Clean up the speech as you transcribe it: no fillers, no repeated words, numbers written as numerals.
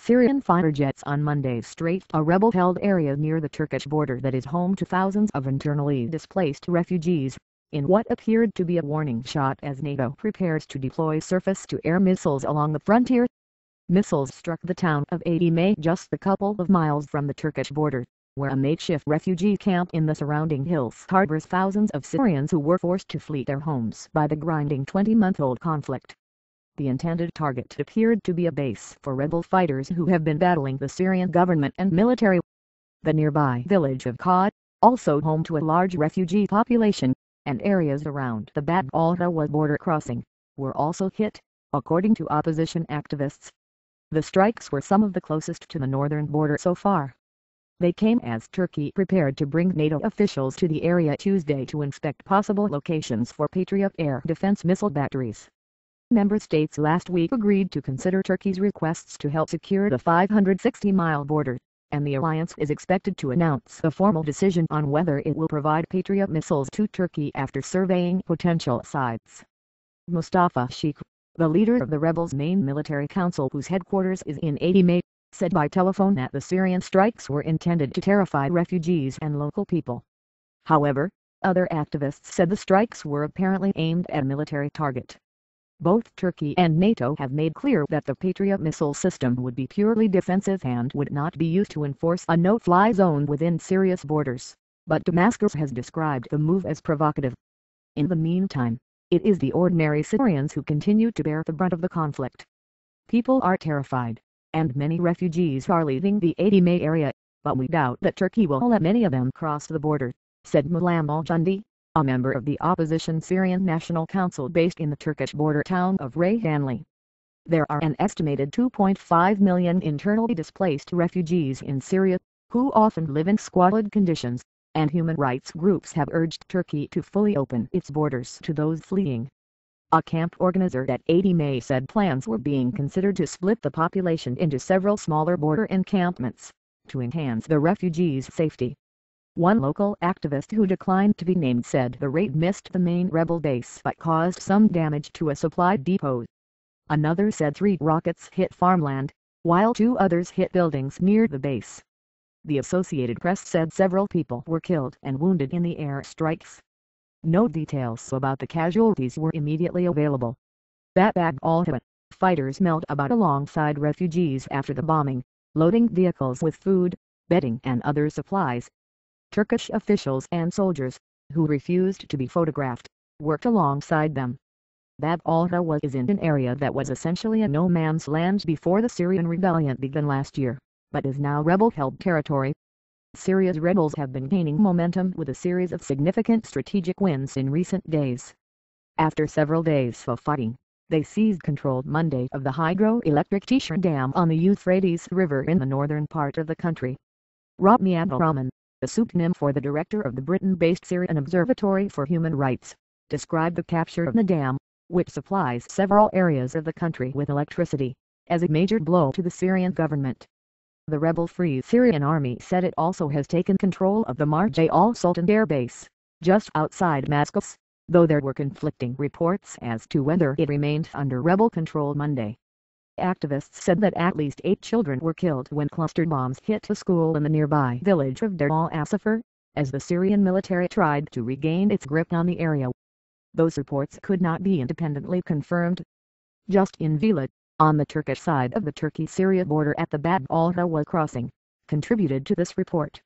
Syrian fighter jets on Monday strafed a rebel-held area near the Turkish border that is home to thousands of internally displaced refugees, in what appeared to be a warning shot as NATO prepares to deploy surface-to-air missiles along the frontier. Missiles struck the town of Adime just a couple of miles from the Turkish border, where a makeshift refugee camp in the surrounding hills harbors thousands of Syrians who were forced to flee their homes by the grinding 20-month-old conflict. The intended target appeared to be a base for rebel fighters who have been battling the Syrian government and military. The nearby village of Qad, also home to a large refugee population, and areas around the Bab al-Rawad border crossing, were also hit, according to opposition activists. The strikes were some of the closest to the northern border so far. They came as Turkey prepared to bring NATO officials to the area Tuesday to inspect possible locations for Patriot air defense missile batteries. Member states last week agreed to consider Turkey's requests to help secure the 560-mile border, and the alliance is expected to announce a formal decision on whether it will provide Patriot missiles to Turkey after surveying potential sites. Mustafa Sheikh, the leader of the rebels' main military council whose headquarters is in Adime, said by telephone that the Syrian strikes were intended to terrify refugees and local people. However, other activists said the strikes were apparently aimed at a military target. Both Turkey and NATO have made clear that the Patriot missile system would be purely defensive and would not be used to enforce a no-fly zone within Syria's borders, but Damascus has described the move as provocative. In the meantime, it is the ordinary Syrians who continue to bear the brunt of the conflict. People are terrified, and many refugees are leaving the Adime area, but we doubt that Turkey will let many of them cross the border, said Mulam al-Jundi, a member of the opposition Syrian National Council based in the Turkish border town of Reyhanli. There are an estimated 2.5 million internally displaced refugees in Syria, who often live in squalid conditions, and human rights groups have urged Turkey to fully open its borders to those fleeing. A camp organizer at Adime said plans were being considered to split the population into several smaller border encampments, to enhance the refugees' safety. One local activist who declined to be named said the raid missed the main rebel base but caused some damage to a supply depot. Another said 3 rockets hit farmland, while 2 others hit buildings near the base. The Associated Press said several people were killed and wounded in the air strikes. No details about the casualties were immediately available. At Bab al-Rawad, fighters milled about alongside refugees after the bombing, loading vehicles with food, bedding and other supplies. Turkish officials and soldiers, who refused to be photographed, worked alongside them. Bab al-Rawad is in an area that was essentially a no-man's land before the Syrian rebellion began last year, but is now rebel-held territory. Syria's rebels have been gaining momentum with a series of significant strategic wins in recent days. After several days of fighting, they seized control Monday of the hydroelectric Tishr Dam on the Euphrates River in the northern part of the country. Rami Abdulrahman, the pseudonym for the director of the Britain-based Syrian Observatory for Human Rights, described the capture of the dam, which supplies several areas of the country with electricity, as a major blow to the Syrian government. The rebel-free Syrian army said it also has taken control of the Marj al-Sultan air base, just outside Damascus, though there were conflicting reports as to whether it remained under rebel control Monday. Activists said that at least 8 children were killed when cluster bombs hit a school in the nearby village of Dar al-Asafar, as the Syrian military tried to regain its grip on the area. Those reports could not be independently confirmed. Justin Vila, on the Turkish side of the Turkey-Syria border at the Bab al-Rawad crossing, contributed to this report.